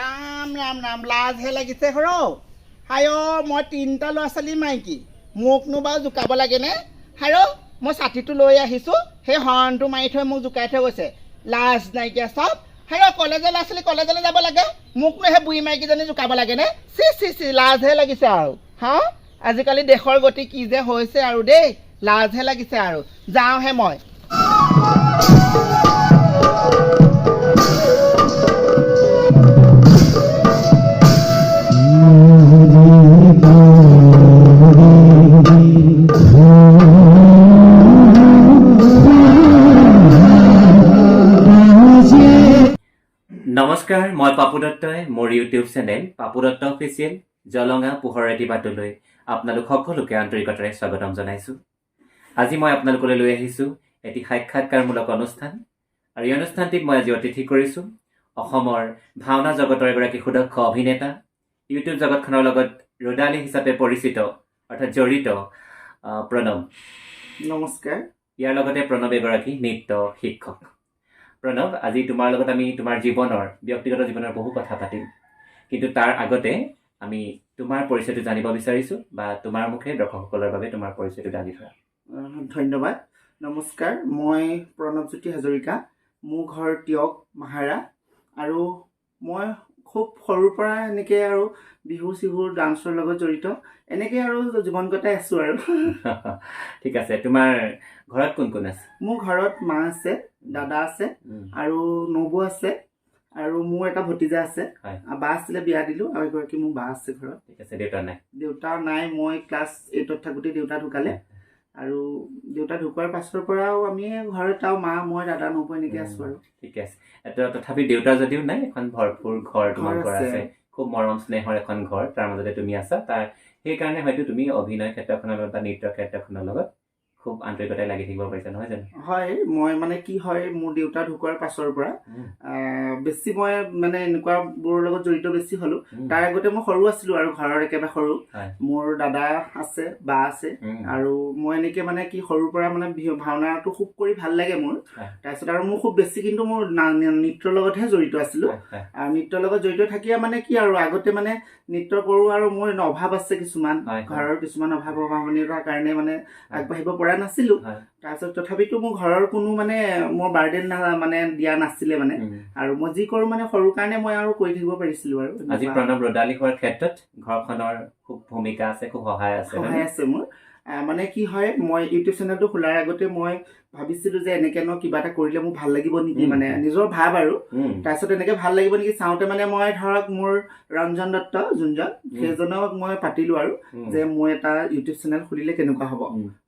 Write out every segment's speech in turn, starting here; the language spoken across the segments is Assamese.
ৰাম ৰাম ৰাম লাজহে লাগিছে সৰ হায় মই 3টা ল'ৰা ছোৱালী মাইকী মোকনো বাৰু জোকাব লাগেনে হাৰ মই ছাতিটো লৈ আহিছোঁ সেই হৰ্ণটো মাৰি থৈ মোক জোকাই থৈ গৈছে লাজ নাইকিয়া চব হায় কলেজৰ ল'ৰা ছোৱালী কলেজলৈ যাব লাগে মোকনো সেই বুঢ়ী মাইকীজনী জোকাব লাগেনে চি চি চি লাজহে লাগিছে আৰু হা আজিকালি দেশৰ গতি কি যে হৈছে আৰু দেই লাজহে লাগিছে আৰু যাওঁহে মই নমস্কাৰ মই পাপু দত্তই মোৰ YouTube channel Papu Dutta official জলঙা পোহৰ ৰাতিবাতলৈ আপোনালোক সকলোকে আন্তৰিকতাৰে স্বাগতম জনাইছোঁ। আজি মই আপোনালোকলৈ লৈ আহিছোঁ এটি সাক্ষাৎকাৰমূলক অনুষ্ঠান আৰু এই অনুষ্ঠানটিত মই আজি অতিথি কৰিছোঁ অসমৰ ভাওনা জগতৰ এগৰাকী সুদক্ষ অভিনেতা ইউটিউব জগতখনৰ লগত ৰোডালী হিচাপে পৰিচিত অৰ্থাৎ জড়িত প্ৰণৱ। নমস্কাৰ। ইয়াৰ লগতে প্ৰণৱ এগৰাকী নৃত্য শিক্ষক। প্ৰণৱ, আজি তোমাৰ লগত আমি তোমাৰ জীৱনৰ ব্যক্তিগত জীৱনৰ বহু কথা পাতিম, কিন্তু তাৰ আগতে আমি তোমাৰ পৰিচয়টো জানিব বিচাৰিছোঁ বা তোমাৰ মুখে দৰ্শকসকলৰ বাবে তোমাৰ পৰিচয়টো দাঙি ধৰা। ধন্যবাদ। নমস্কাৰ, মই প্ৰণৱজ্যোতি হাজৰিকা। মোৰ ঘৰ টিয়ক মাহাৰা আৰু মই খুব সৰুৰ পৰা এনেকৈ আৰু বিহু চিহুৰ ডান্সৰ লগত জড়িত এনেকৈ আৰু জীৱন কটাই আছোঁ আৰু ঠিক আছে। তোমাৰ ঘৰত কোন কোন আছে? মোৰ ঘৰত মা আছে, দাদা আছে আৰু নবৌ আছে আৰু মোৰ এটা ভতিজা আছে। বা আছিলে বিয়া দিলোঁ আৰু এগৰাকী মোৰ বা আছে ঘৰত। ঠিক আছে। দেউতা নাই? দেউতা নাই, মই ক্লাছ 8ত থাকোঁতে দেউতা ঢুকালে আৰু দেউতা ঢুকোৱাৰ পাছৰ পৰাও আমি ঘৰত আৰু মা মই দাদা নবৌ এনেকৈ আছোঁ আৰু। ঠিকে আছে। তথাপি দেউতা যদিও নাই, এখন ভৰপূৰ ঘৰ তোমালোকৰ আছে, খুব মৰম স্নেহৰ এখন ঘৰ, তাৰ মাজতে তুমি আছা। সেইকাৰণে হয়তো তুমি অভিনয় ক্ষেত্ৰখনৰ লগত বা নৃত্য ক্ষেত্ৰখনৰ লগত খুব আন্তৰিকতাই লাগি থাকিব পাৰিছা, নহয় জানো? হয়, মই মানে কি হয়, মোৰ দেউতা ঢুকোৱাৰ পাছৰ পৰা বেছি মই মানে এনেকুৱাবোৰৰ লগত জড়িত বেছি হ'লোঁ। তাৰ আগতে মই সৰু আছিলোঁ আৰু ঘৰৰ একেবাৰে সৰু। মোৰ দাদা আছে, বা আছে আৰু মই এনেকৈ মানে কি সৰুৰ পৰা মানে ভাওনাটো খুব কৰি ভাল লাগে মোৰ। তাৰপিছত আৰু মোৰ খুব বেছি কিন্তু মোৰ নৃত্যৰ লগতহে জড়িত আছিলোঁ। আৰু নৃত্যৰ লগত জড়িত থাকিয়ে মানে কি আৰু আগতে মানে নৃত্য কৰোঁ আৰু মোৰ অভাৱ আছে কিছুমান, ঘৰৰ কিছুমান অভাৱ অভাৱনীয়তাৰ কাৰণে মানে আগবাঢ়িব পৰা নাছিলোঁ। তাৰপিছত তথাপিতো মোৰ ঘৰৰ কোনো মানে মোৰ বাৰ্ডেন মানে দিয়া নাছিলে মানে, আৰু মই যি কৰোঁ মানে সৰু কাৰণে মই আৰু কৰি থাকিব পাৰিছিলোঁ আৰু। আজি প্ৰণৱ ৰোডালী হোৱাৰ ক্ষেত্ৰত ঘৰখনৰ খুব ভূমিকা আছে, খুব সহায় আছে মোৰ। মানে কি হয়, মই ইউটিউব চেনেলটো খোলাৰ আগতে মই ভাবিছিলোঁ যে এনেকৈ কিবা এটা কৰিলে মোৰ ভাল লাগিব নেকি, মানে নিজৰ ভাৱ আৰু। তাৰপিছত এনেকৈ ভাল লাগিব নেকি চাওঁতে মানে মই ধৰক মোৰ ৰঞ্জন দত্ত যোনজন, সেইজনক মই পাতিলোঁ আৰু যে মই এটা ইউটিউব চেনেল খুলিলে কেনেকুৱা হ'ব।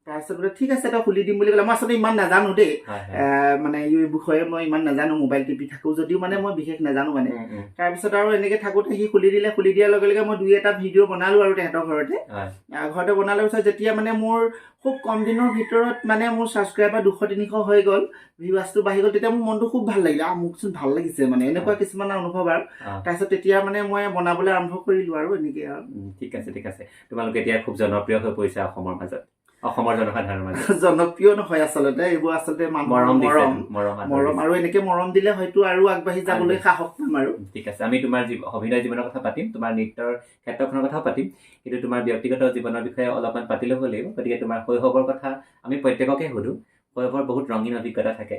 তাৰপিছত বোলে ঠিক আছে তই খুলি দিম বুলি ক'লে। মই আচলতে ইমান নাজানো দেই, মানে এই বিষয়ে মই ইমান নাজানো, মোবাইল টিপি থাকোঁ যদিও মানে মই বিশেষ নাজানো মানে। তাৰপিছত আৰু এনেকৈ থাকোঁতে সি খুলি দিলে, খুলি দিয়াৰ লগে লগে মই 2-এটা ভিডিঅ' বনালোঁ আৰু তেহেঁতৰ ঘৰতে বনালোঁ। পিছত যেতিয়া মানে মোৰ খুব কম দিনৰ ভিতৰত মানে মোৰ ছাবস্ক্ৰাইবাৰ 200-300 হৈ গ'ল, ভিউৱাৰ্ছটো বাঢ়ি গ'ল, তেতিয়া মোৰ মনটো খুব ভাল লাগিলে। মোকচোন ভাল লাগিছে মানে এনেকুৱা কিছুমান অনুভৱ আৰু। তাৰপিছত তেতিয়া মানে মই বনাবলৈ আৰম্ভ কৰিলোঁ আৰু এনেকৈ আৰু। ঠিক আছে, ঠিক আছে। তোমালোকে এতিয়া খুব জনপ্ৰিয় হৈ পৰিছে অসমৰ মাজত, অসমৰ জনসাধাৰণৰ মাজত। জনপ্ৰিয় নহয় আচলতে, এইবোৰ আচলতে মৰম আৰু এনেকে মৰম দিলে হয়তো আৰু আগবাঢ়ি যাবলৈ সাহস পাম আৰু। ঠিক আছে। আমি তোমাৰ অভিনয় জীৱনৰ কথা পাতিম, তোমাৰ নৃত্যৰ ক্ষেত্ৰখনৰ কথাও পাতিম, কিন্তু তোমাৰ ব্যক্তিগত জীৱনৰ বিষয়ে অলপমান পাতি ল'ব লাগিব। গতিকে তোমাৰ শৈশৱৰ কথা আমি প্ৰত্যেককে সোধোঁ। শৈশৱৰ বহুত ৰঙীন অভিজ্ঞতা থাকে,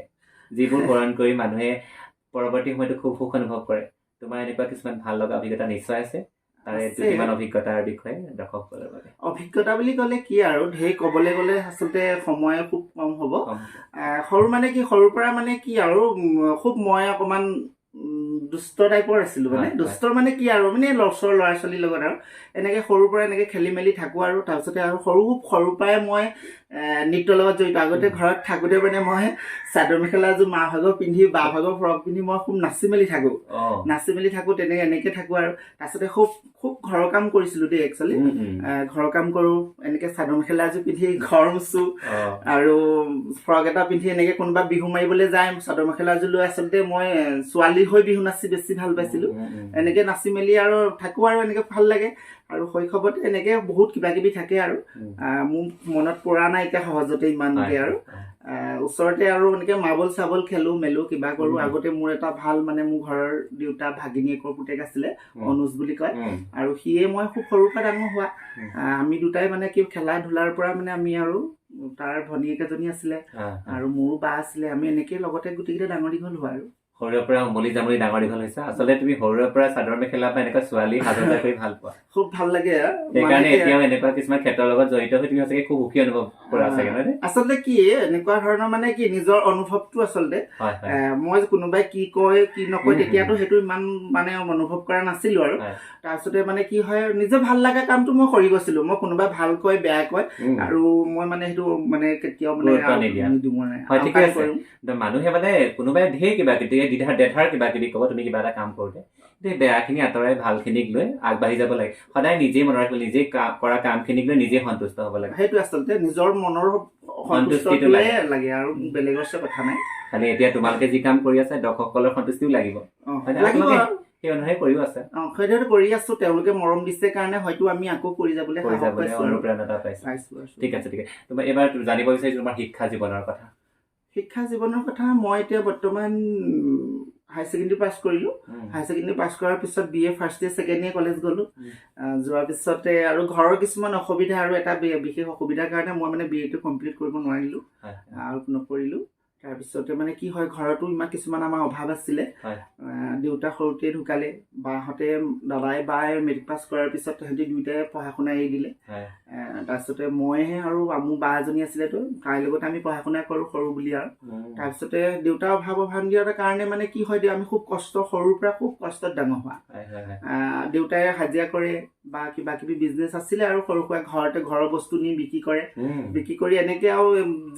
যিবোৰ পূৰণ কৰি মানুহে পৰৱৰ্তী সময়তো খুব সুখ অনুভৱ কৰে। তোমাৰ এনেকুৱা কিছুমান ভাল লগা অভিজ্ঞতা নিশ্চয় আছে, তাৰে দুটামান অভিজ্ঞতাৰ বিষয়ে দৰ্শকসকলৰ বাবে। অভিজ্ঞতা বুলি ক'লে কি আৰু, ঢেৰ ক'বলৈ গ'লে আচলতে সময় খুব কম হ'ব। সৰু মানে কি, সৰুৰ পৰা মানে কি আৰু খুব মই অকণমান দুষ্ট টাইপৰ আছিলোঁ মানে। দুষ্টৰ মানে কি আৰু মানে ওচৰৰ ল'ৰা ছোৱালীৰ লগত আৰু এনেকৈ সৰুৰ পৰা এনেকৈ খেলি মেলি থাকোঁ আৰু। তাৰপিছতে আৰু সৰুৰ পৰাই মই নৃত্যৰ লগত জড়িত। আগতে ঘৰত থাকোঁতে মানে মই চাদৰ মেখেলা এযোৰ মা ভাগৰ পিন্ধি বা ভাগৰ ফ্ৰক পিন্ধি মই খুব নাচি মেলি থাকোঁ এনেকৈ থাকোঁ আৰু। তাৰপিছতে খুব ঘৰৰ কাম কৰিছিলোঁ দেই একচুৱেলি। ঘৰৰ কাম কৰোঁ, এনেকৈ চাদৰ মেখেলা এযোৰ পিন্ধি ঘৰ মুচোঁ আৰু ফ্ৰক এটা পিন্ধি এনেকৈ কোনোবা বিহু মাৰিবলৈ যায়, চাদৰ মেখেলা এযোৰ লৈ আচলতে মই ছোৱালী হৈ বিহু নাচি বেছি ভাল পাইছিলোঁ। এনেকৈ নাচি মেলি আৰু থাকোঁ আৰু এনেকৈ ভাল লাগে। আৰু শৈশৱত এনেকৈ বহুত কিবা কিবি থাকে আৰু মোৰ মনত পৰা নাই এতিয়া সহজতে ইমানকে আৰু ওচৰতে আৰু এনেকে মাৰ্বল চাবল খেলো মেলো কিবা কৰো আগতে মোৰ এটা ভাল মানে মোৰ ঘৰৰ দেউতা ভাগিনীয়েকৰ পুতেক আছিলে অনুজ বুলি কয় আৰু সিয়ে মই খুব সৰুৰ পৰা ডাঙৰ হোৱা আমি দুটাই মানে কি খেলা ধূলাৰ পৰা মানে আমি আৰু তাৰ ভনীয়েক এজনী আছিলে আৰু মোৰো বা আছিলে আমি এনেকে লগতে গোটেইকেইটা ডাঙৰ দীঘল হোৱা আৰু সৰুৰে পৰা উমলি জামলি ডাঙৰ দীঘল হৈছে আচলতে তুমি সৰুৰে পৰা চাদৰ মেখেলা বা এনেকুৱা ছোৱালী সাজতা কৰি ভাল পোৱা খুব ভাল লাগে সেইকাৰণে এতিয়াও এনেকুৱা কিছুমান ক্ষেত্ৰৰ লগত জড়িত হৈ তুমি সঁচাকে খুব সুখী অনুভৱ কৰা চাগে নহয় আচলতে কি এনেকুৱা ধৰণৰ মানে কি নিজৰ অনুভৱটো আচলতে মই কোনোবাই কি কয় কি নকয় তেতিয়াতো সেইটো ইমান মানে অনুভৱ কৰা নাছিলো আৰু তাৰপিছতে মানে কি হয় নিজে ভাল লগা কামটো মই কৰি গৈছিলো মই কোনোবাই ভাল কয় বেয়া কয় আৰু মই মানে সেইটো মানে কেতিয়াও মানে ঠিকে আছে মানুহে মানে কোনোবাই ঢেৰ কিবা কিবি দেধাৰ কিবা কিবি কব তুমি কিবা এটা কাম কৰোতে বেয়াখিনি আঁতৰাই ভালখিনিক লৈ আগবাঢ়ি যাব লাগে সদায় নিজেই মনত ৰাখিব নিজে কৰা কামখিনিক লৈ নিজে সন্তুষ্ট হ'ব লাগে সেইটো আচলতে নিজৰ মনৰ সন্তুষ্টিটো লাগে আৰু বেলেগৰ কথা নাই খালি এতিয়া তোমালোকে যি কাম কৰি আছা দৰ্শকসকলৰ সন্তুষ্টিও লাগিব সেই অনুসৰি কৰিও আছে সেইটো কৰি আছো তেওঁলোকে মৰম দিছে কাৰণে হয়তো আমি আকৌ কৰি যাবলৈ অনুপ্ৰেৰণা পাইছো ঠিক আছে তোমাৰ এবাৰ জানিব বিচাৰিছো তোমাৰ শিক্ষা জীৱনৰ কথা মই এতিয়া বৰ্তমান হায়াৰ ছেকেণ্ডেৰী পাছ কৰিলো হায়াৰ ছেকেণ্ডেৰী পাছ কৰাৰ পিছত BA first year second year college গলো যোৱাৰ পিছতে আৰু ঘৰৰ কিছুমান অসুবিধা আৰু এটা বিশেষ অসুবিধাৰ কাৰণে মই মানে BA টো কমপ্লিট কৰিব নোৱাৰিলো আৰু নকৰিলো তাৰপিছতে মানে কি হয় ঘৰতো ইমান কিছুমান আমাৰ অভাৱ আছিলে দেউতা সৰুতে ঢুকালে বাহঁতে দাদাই বাই মেট্ৰিক পাছ কৰাৰ পিছত সিহঁতি দুইটাই পঢ়া শুনা এৰি দিলে তাৰপিছতে মইহে আৰু মোৰ বা এজনী আছিলে তো তাইৰ লগত আমি পঢ়া শুনা কৰো সৰু বুলি আৰু তাৰপিছতে দেউতাৰ অভাৱ দিয়াৰ কাৰণে মানে কি হয় আমি খুব কষ্ট সৰুৰ পৰা খুব কষ্টত ডাঙৰ হোৱা দেউতাই হাজিৰা কৰে বা কিবা কিবি বিজনেছ আছিলে আৰু সৰু সুৰা ঘৰৰ বস্তু নি বিক্ৰী কৰি এনেকে আৰু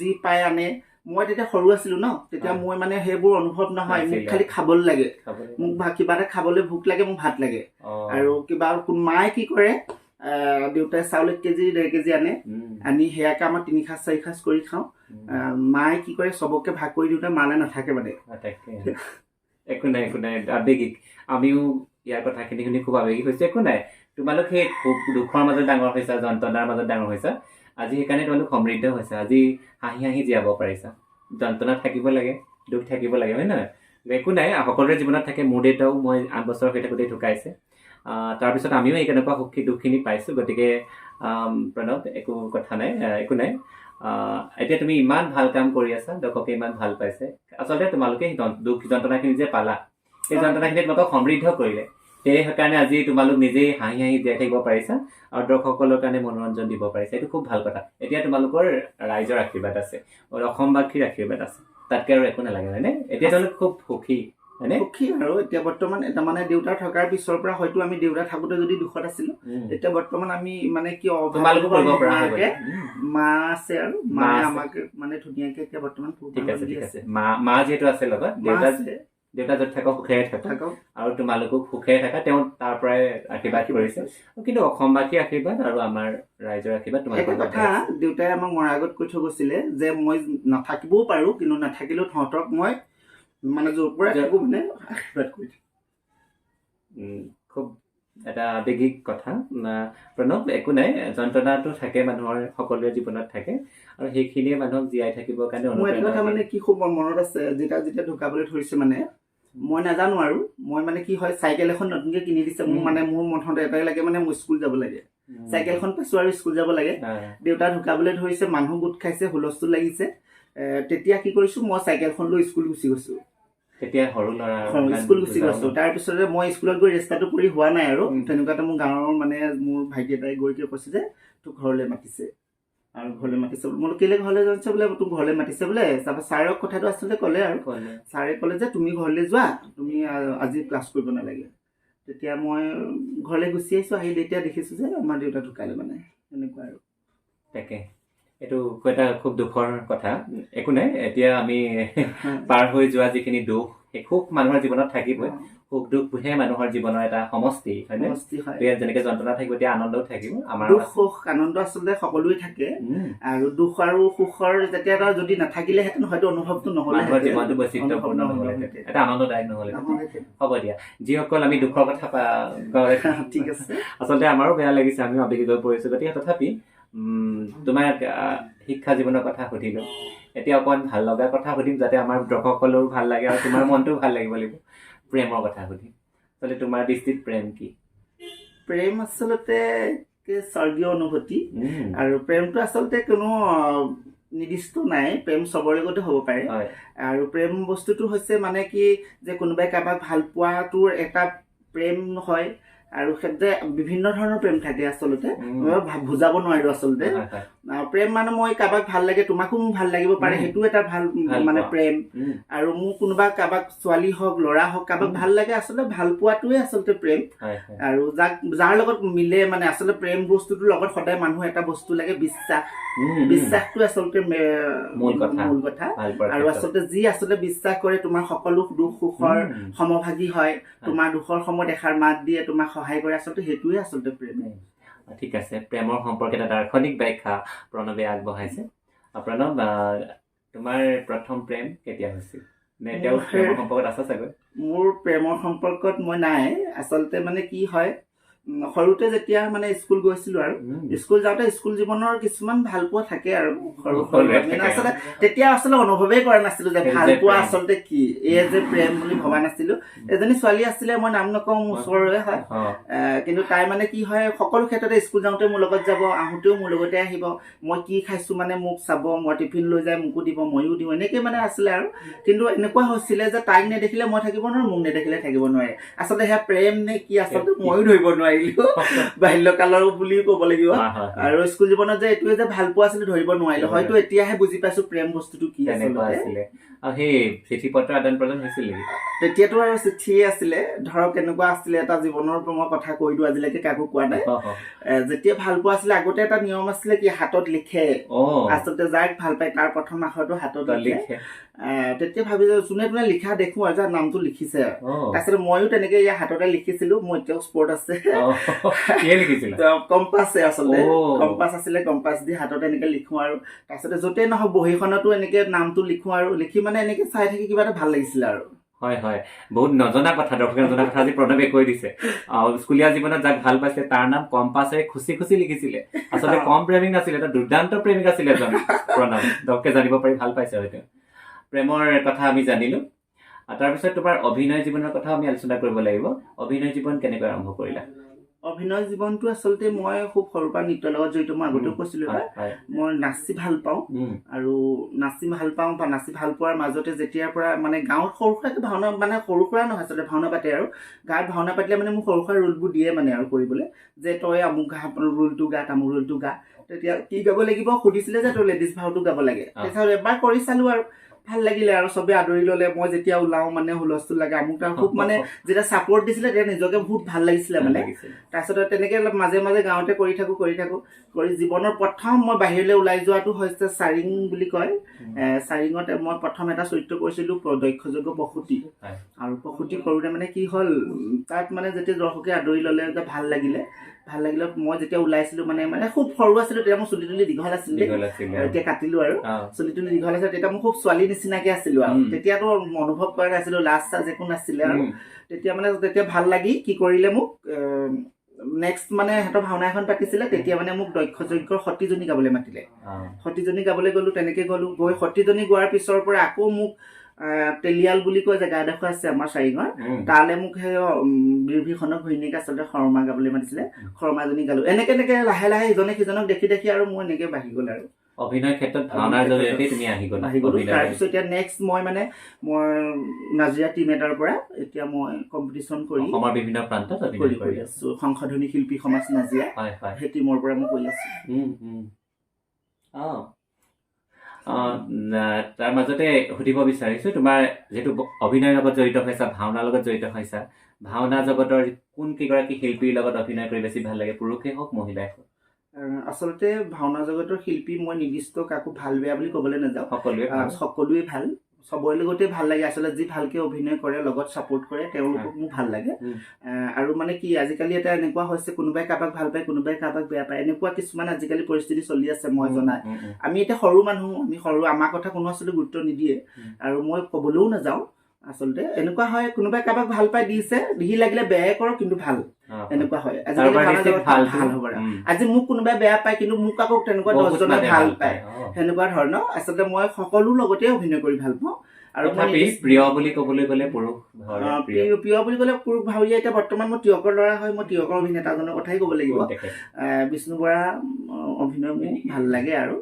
যি পাই আনে মই তেতিয়া সৰু আছিলো ন তেতিয়া মই মানে সেইবোৰ অনুভৱ নহয় মোক খালি খাবলৈ লাগে মোক কিবা এটা খাবলৈ ভোক লাগে মোক ভাত লাগে আৰু কিবা মায়ে কি কৰে দেউতাই চাউল 1 কেজি 1.5 কেজি আনি সেয়াকে আমাৰ 3 সাঁজ 4 সাঁজ কৰি খাওঁ মায়ে কি কৰে চবকে ভাগ কৰি দিওঁতে মালে নাথাকে মানে একো নাই আবেগিক আমিও ইয়াৰ কথাখিনি শুনি খুব আবেগিক হৈছে একো নাই তোমালোক সেই খুব দুখৰ মাজত ডাঙৰ হৈছা যন্ত্ৰণাৰ মাজত ডাঙৰ হৈছা আজি সেইকাৰণে তোমালোক সমৃদ্ধ হৈছে আজি হাঁহি জীয়াব পাৰিছা যন্ত্ৰণা থাকিব লাগে দুখ থাকিব লাগে হয় নহয় একো নাই সকলোৰে জীৱনত থাকে মোৰ দেউতাও মই 8 বছৰ হৈ থাকোঁতে ঢুকাইছে তাৰপিছত আমিও এই কেনেকুৱা সুখী দুখখিনি পাইছোঁ গতিকে প্ৰণৱ একো কথা নাই একো নাই এতিয়া তুমি ইমান ভাল কাম কৰি আছা দৰ্শকে ইমান ভাল পাইছে আচলতে তোমালোকে দুখ যন্ত্ৰণাখিনি যে পালা সেই যন্ত্ৰণাখিনি তোমালোকক সমৃদ্ধ কৰিলে সেইকাৰণে আজি তোমালোক নিজেই হাঁহি জীয়াই থাকিব পাৰিছা আৰু দৰ্শকসকলৰ কাৰণে মনোৰঞ্জন দিব পাৰিছা এইটো খুব ভাল কথা এতিয়া তোমালোকৰ ৰাইজৰ আশীৰ্বাদ আছে অসমবাসীৰ আশীৰ্বাদ আছে তাতকৈ আৰু একো নালাগে হয়নে এতিয়া তেওঁলোক খুব সুখী সুখী আৰু এতিয়া বৰ্তমান এটা মানে দেউতা থকাৰ পিছৰ পৰা হয়তো আমি দেউতা থাকোতে যদি দুখত আছিলো এতিয়া বৰ্তমান আমি মানে কি মা আছে আৰু মায়ে আমাক মানে ধুনীয়াকে এতিয়া বৰ্তমান ঠিক আছে মা যিহেতু আছে লগত দেউতা য'ত থাকক সুখেৰে থাকক আৰু তোমালোকো সুখেৰে থাকা তেওঁ তাৰ পৰাই আশীৰ্বাদ কৰিছে কিন্তু অসমবাসীৰ আশীৰ্বাদ আৰু আমাৰ ৰাইজৰ আশীৰ্বাদ তোমালোকৰ কথা দেউতাই আমাক মৰাৰ আগত কৈ থৈ গৈছিলে যে মই নাথাকিবও পাৰো কিন্তু নাথাকিলেও তহঁতক মই মানে য'ৰ পৰা থাকো মানে আশীৰ্বাদ কৰি খুব এটা আৱেগিক কথা প্ৰণৱ একো নাই যন্ত্ৰণাটো থাকে মানুহৰ সকলোৰে জীৱনত থাকে আৰু সেইখিনিয়ে মানুহক জীয়াই থাকিবৰ কাৰণে মোৰ এটা কথা মানে কি খুব মনত আছে যেতিয়া ঢুকাবলৈ ধৰিছে মানে মই নাজানো আৰু মই মানে কি হয় চাইকেল এখন নতুনকে কিনি দিছে মোৰ মানে মোৰ মনত এটাই লাগে মানে মই স্কুল যাব লাগে চাইকেলখন পাইছো আৰু স্কুল যাব লাগে দেউতা ঢুকাবলৈ ধৰিছে মানুহ গোট খাইছে হুলস্থুল লাগিছে তেতিয়া কি কৰিছো মই চাইকেলখন লৈ স্কুল গুচি গৈছো তেতিয়া সৰু ল'ৰা স্কুল গুচি গৈছো তাৰপিছতে মই স্কুলত গৈ ৰেষ্টাটো কৰি হোৱা নাই আৰু তেনেকুৱাতে মোৰ গাঁৱৰ মানে মোৰ ভাইটি এটাই গৈ কৈছে যে তোক ঘৰলৈ মাতিছে আৰু ঘৰলৈ মাতিছে মই কেলে ঘৰলৈ যাইছে বোলে তোক ঘৰলৈ মাতিছে বোলে তাৰপৰা ছাৰক কথাটো আচলতে ক'লে আৰু ছাৰে ক'লে যে তুমি ঘৰলৈ যোৱা তুমি আজি ক্লাছ কৰিব নালাগে তেতিয়া মই ঘৰলৈ গুচি আহিছো আহি এতিয়া দেখিছো যে আমাৰ দেউতা ঢুকালে মানে এনেকুৱা আৰু তাকে এইটো এটা খুব দুখৰ কথা একো নাই এতিয়া আমি পাৰ হৈ যোৱা যিখিনি দুখ সেই সুখ মানুহৰ জীৱনত থাকিবই সুখ দুখহে মানুহৰ জীৱনৰ এটা সমষ্টি হয়নে যেনেকে যন্ত্ৰণা থাকিব এতিয়া আনন্দও থাকিব আমাৰ দুখ সুখ আনন্দ আচলতে সকলোৱে থাকে আৰু দুখ আৰু সুখৰ যেতিয়া যদি নাথাকিলেহেঁতেন হয়তো অনুভৱটো নহ'লে জীৱনটো বৈচিত্ৰ্যপূৰ্ণ নহ'লেহেঁতেন এটা আনন্দদায়ক নহ'লেহেঁতেন হ'ব দিয়া যিসকল আমি দুখৰ কথা ঠিক আছে আচলতে আমাৰো বেয়া লাগিছে আমিও আৱেগিক হৈ পৰিছোঁ গতিকে তথাপি তোমাৰ শিক্ষা জীৱনৰ কথা সুধিলোঁ। এতিয়া অকণমান ভাল লগা কথা সুধিম, যাতে আমাৰ দৰ্শকসকলৰো ভাল লাগে আৰু তোমাৰ মনটোও ভাল লাগিব লাগিব। প্ৰেমৰ কথা সুধিম। আচলতে তোমাৰ দৃষ্টিত প্ৰেম কি? প্ৰেম আচলতে স্বৰ্গীয় অনুভূতি। আৰু প্ৰেমটো আচলতে কোনো নিৰ্দিষ্ট নাই, প্ৰেম চবৰ লগতে হ'ব পাৰে। আৰু প্ৰেম বস্তুটো হৈছে মানে কি যে কোনোবাই কাৰোবাক ভাল পোৱাটোৰ এটা প্ৰেম হয়। আৰু সেইতে বিভিন্ন ধৰণৰ প্ৰেম থাকে আচলতে, বুজাব নোৱাৰো আচলতে। প্ৰেম মানে মই কাৰোবাক ভাল লাগে, তোমাকো মোৰ ভাল লাগিব পাৰে, সেইটো এটা ভাল মানে প্ৰেম। আৰু মোৰ কোনোবা কাৰোবাক ছোৱালী হওক ল'ৰা হওক কাৰোবাক ভাল লাগে, আচলতে ভাল পোৱাটোৱে আচলতে প্ৰেম। আৰু যাৰ লগত মিলে মানে আচলতে প্ৰেম বস্তুটোৰ লগত সদায় মানুহ এটা বস্তু লাগে, বিশ্বাস। বিশ্বাসটো আচলতে মূল কথা। আৰু আচলতে যি আচলতে বিশ্বাস কৰে তোমাৰ সকলো দুখ সুখৰ সমভাগী হয়, তোমাৰ দুখৰ সময়ত এষাৰ মাত দিয়ে, তোমাক সহায় কৰে, আচলতে সেইটোৱে আচলতে প্ৰেম। ঠিক আছে, প্ৰেমৰ সম্পৰ্কে এটা দাৰ্শনিক ব্যাখ্যা প্ৰণৱে আগবঢ়াইছে। প্ৰণৱ, তোমাৰ প্ৰথম প্ৰেম কেতিয়া হৈছিল? নে এতিয়াও প্ৰেমৰ সম্পৰ্কত আছা চাগৈ? মোৰ প্ৰেমৰ সম্পৰ্কত মই নাই। আচলতে মানে কি হয়, সৰুতে যেতিয়া মানে স্কুল গৈছিলো আৰু স্কুল যাওঁতে স্কুল জীৱনৰ কিছুমান ভাল পোৱা থাকে আৰু সৰু আচলতে তেতিয়া আচলতে অনুভৱেই কৰা নাছিলো যে ভাল পোৱা আচলতে কি, এই যে প্ৰেম বুলি ভবা নাছিলো। এজনী ছোৱালী আছিলে, মই নাম নকওঁ, ওচৰৰে হয়। কিন্তু তাই মানে কি হয়, সকলো ক্ষেত্ৰতে স্কুল যাওঁতে মোৰ লগত যাব, আহোঁতেও মোৰ লগতে আহিব, মই কি খাইছো মানে মোক চাব, মই টিফিন লৈ যায় মোকো দিব, ময়ো দিওঁ, এনেকে মানে আছিলে আৰু। কিন্তু এনেকুৱা হৈছিলে যে তাইক নেদেখিলে মই থাকিব নোৱাৰো, মোক নেদেখিলে থাকিব নোৱাৰে। আচলতে সেয়া প্ৰেম নে কি আচলতে ময়ো ধৰিব নোৱাৰিলো, বাল্যকালৰ বুলি ক'ব লাগিব। আৰু স্কুল জীৱনত যে এইটোৱে যে ভাল পোৱা আছিলে ধৰিব নোৱাৰিলো, হয়তো এতিয়াহে বুজি পাইছো প্ৰেম বস্তুটো কি আছিলে। আৰু সেই চিঠি পত্ৰ আদান প্ৰদান হৈছিল নেকি? তেতিয়াতো আৰু চিঠিয়ে আছিলে। ধৰক কেনেকুৱা আছিলে এটা জীৱনৰ মই কথা কৈ দিওঁ, আজিলৈকে কাকো কোৱা নাই। যেতিয়া ভাল পোৱা আছিলে আগতে এটা নিয়ম আছিলে কি, হাতত লিখে। আচলতে যাক ভাল পায় তাৰ প্ৰথম আখৰটো হাতত লিখে। তেতিয়া ভাবিছো যোনে তোনে লিখা দেখো আৰু যাৰ নামটো লিখিছে। তাৰপিছত ময়ো তেনেকে ইয়াৰ হাততে লিখিছিলো, মোৰ এতিয়াও স্পৰ্ট আছে। কম্পাছ আচলতে, কম্পাছ আছিলে, কম্পাছ দি হাততে এনেকে লিখো। আৰু তাৰপিছতে য'তেই নহওক বহীখনতো এনেকে নামটো লিখো, আৰু লিখি মানে এনেকে চাই থাকি কিবা এটা ভাল লাগিছিলে আৰু। হয় হয়, বহুত নজনা কথা, দৰ্শকে নজনা কথা আজি প্ৰণৱে কৈ দিছে। স্কুলীয়া জীৱনত যাক ভাল পাইছে তাৰ নাম কম্পাছেৰে খুচি খুচি লিখিছিলে। আচলতে কম প্ৰেমিক নাছিলে, এটা দুৰ্দান্ত প্ৰেমিক আছিলে এজন প্ৰণৱ। দৰ্শকে জানিব পাৰি ভাল পাইছে হয়তো। প্ৰেমৰ কথা আমি জানিলো। তাৰপিছত তোমাৰ অভিনয় জীৱনৰ কথা আমি আলোচনা কৰিব লাগিব। অভিনয় জীৱন কেনেকৈ আৰম্ভ কৰিলা? অভিনয় জীৱনটো আচলতে মই খুব সৰুৰ পৰা নৃত্যৰ লগত জড়িত। মই আগতেও কৈছিলো, মই নাচি ভাল পাওঁ। আৰু নাচি ভাল পাওঁ বা নাচি ভাল পোৱাৰ মাজতে যেতিয়াৰ পৰা মানে গাঁৱত সৰু সুৰাকে ভাওনা, মানে সৰু সুৰা নহয় আচলতে, ভাওনা পাতে আৰু গাঁৱত ভাওনা পাতিলে মানে মোক সৰু সুৰা ৰোলবোৰ দিয়ে মানে আৰু কৰিবলৈ, যে তই আমুক ৰোলটো গা, তামুক ৰোলটো গা। তেতিয়া কি গাব লাগিব সুধিছিলে যে তই লেডিজ ভাওটো গাব লাগে। তাৰপিছত এবাৰ কৰি চালো আৰু ভাল লাগিলে, আৰু চবে আদৰি ললে। মই যেতিয়া ওলাও মানে হুলস্থুল লাগে, আমুক তাৰ খুব মানে যেতিয়া চাপৰ্ট দিছিলে তেতিয়া নিজকে বহুত ভাল লাগিছিলে মানে। তাৰপিছত তেনেকে অলপ মাজে মাজে গাঁৱতে কৰি থাকো কৰি জীৱনৰ প্ৰথম মই বাহিৰলৈ ওলাই যোৱাটো হৈছে চাৰিং বুলি কয়। চাৰিঙত মই প্ৰথম এটা চৰিত্ৰ কৰিছিলো দক্ষযোগ্য প্ৰসূতি। আৰু প্ৰসূতি কৰোঁতে মানে কি হ'ল, তাত মানে যেতিয়া দৰ্শকে আদৰি ললে যে ভাল লাগিলে। মই যেতিয়া ওলাইছিলো মানে খুব সৰু আছিলো, তেতিয়া মোৰ চুলি তুলি দীঘল আছিলে, এতিয়া কাটিলো আৰু চুলি তুলি দীঘল আছিলে। তেতিয়া মই খুব ছোৱালী নিচিনাকে আছিলো আৰু তেতিয়াতো অনুভৱ কৰা নাছিলো, লাজ চাজ একো নাছিলে আৰু তেতিয়া ভাল লাগি কি কৰিলে মোক নেক্সট মানে সিহঁতৰ ভাওনা এখন পাতিছিলে। তেতিয়া মানে মোক দক্ষযজ্ঞৰ সতীজনী গাবলৈ মাতিলে। সতীজনী গাবলৈ গলো, তেনেকে গলো। গৈ সতীজনী গোৱাৰ পিছৰ পৰা আকৌ মোক তেলিয়াল বুলি কয় জেগা এডোখৰ আছে আমাৰ চাৰিঙৰ, তালে মোক সেই বীৰভীষণক ঘৈণীয়েক আচলতে শৰ্মা গাবলৈ মাতিছিলে। শৰ্মাজনী গালো। এনেকে লাহে লাহে ইজনে সিজনক দেখি আৰু মোৰ এনেকে বাঢ়ি গল আৰু অভিনয় ক্ষেত্ৰত ভাওনাৰ জৰিয়তে তুমি আহি গলো। তাৰপিছত এতিয়া নেক্সট মই নাজিৰা টিম এটাৰ পৰা এতিয়া মই কম্পিটিশ্যন কৰি অসমৰ বিভিন্ন প্ৰান্তত কৰি আছো। সংশোধনী শিল্পী সমাজ নাজিৰা, সেই টিমৰ পৰা মই কৰি আছো। তাৰ মাজতে সুধিব বিচাৰিছো, তোমাৰ যিহেতু অভিনয়ৰ লগত জড়িত হৈছা, ভাওনাৰ লগত জড়িত হৈছা, ভাওনা জগতৰ কোন কেইগৰাকী শিল্পীৰ লগত অভিনয় কৰি বেছি ভাল লাগে, পুৰুষেই হওক মহিলাই হওক? আচলতে ভাওনা জগতৰ শিল্পী মই নিৰ্দিষ্ট কাকো ভাল বেয়া বুলি ক'বলৈ নাযাওঁ, সকলোৱে ভাল, চবৰে লগতে ভাল লাগে। আচলতে যি ভালকে অভিনয় কৰে, লগত ছাপোৰ্ট কৰে, তেওঁলোকক মোৰ ভাল লাগে। আৰু মানে কি আজিকালি এটা এনেকুৱা হৈছে, কোনোবাই কাৰোবাক ভাল পায়, কোনোবাই কাৰোবাক বেয়া পায়, এনেকুৱা কিছুমান আজিকালি পৰিস্থিতি চলি আছে। মই জনাত আমি এতিয়া সৰু মানুহ, আমাৰ কথা কোনো আচলতে গুৰুত্ব নিদিয়ে, আৰু মই ক'বলৈও নাযাওঁ। আচলতে এনেকুৱা হয় কোনোবাই কাৰোবাক ভাল পাই দিছে সি লাগিলে বেয়াই কৰক কিন্তু ভাল এনেকুৱা হয় আজিকালি ভাওনা জগতত ভাল হ'ব আজি মোক কোনোবাই বেয়া পায় কিন্তু মোক আকৌ তেনেকুৱা 10জনে ভাল পায় সেনেকুৱা ধৰণৰ আচলতে মই সকলো লগতে অভিনয় কৰি ভাল পাওঁ আৰু প্ৰিয় বুলি ক'বলৈ গ'লে পুৰুষ প্ৰিয় বুলি ক'লে পুৰুষ ভাৱৰীয়া এতিয়া বৰ্তমান মই তিয়কৰ ল'ৰা হয় মই তিয়কৰ অভিনেতাজনৰ কথাই ক'ব লাগিব বিষ্ণু বৰা অভিনয় মোৰ ভাল লাগে আৰু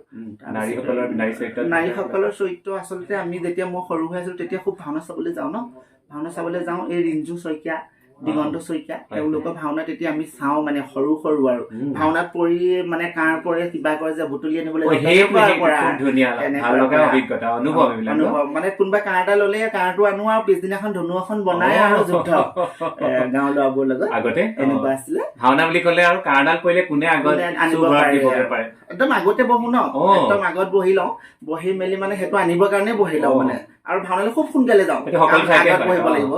নাৰীসকলৰ চৰিত্ৰ আচলতে আমি যেতিয়া মই সৰু হৈ আছিলো তেতিয়া খুব ভাওনা চাবলৈ যাওঁ এই ৰিঞ্জু শইকীয়া দিগন্ত শইকীয়া তেওঁলোকৰ ভাওনা তেতিয়া আমি চাওঁ মানে সৰু আৰু ভাওনাত পৰি মানে কাঁৰ পৰে কিবা কৰে যে বুটলি আনিবলৈ মানে কোনোবা কাঁৰ এটা ললে কাঁৰটো আনো আৰু পিছদিনাখন ধনু এখন বনাই আৰু যুদ্ধ গাঁৱৰ ল'ৰাবোৰৰ লগত আগতে এনেকুৱা আছিলে ভাওনা বুলি ক'লে আৰু কাঁৰডাল পৰিলে কোনে আগত আনিব পাৰে একদম আগতে বহো ন একদম আগত বহি লওঁ বহি মেলি মানে সেইটো আনিবৰ কাৰণে বহি লওঁ মানে আৰু ভাওনালৈ খুব সোনকালে যাওঁ পঢ়িব লাগিব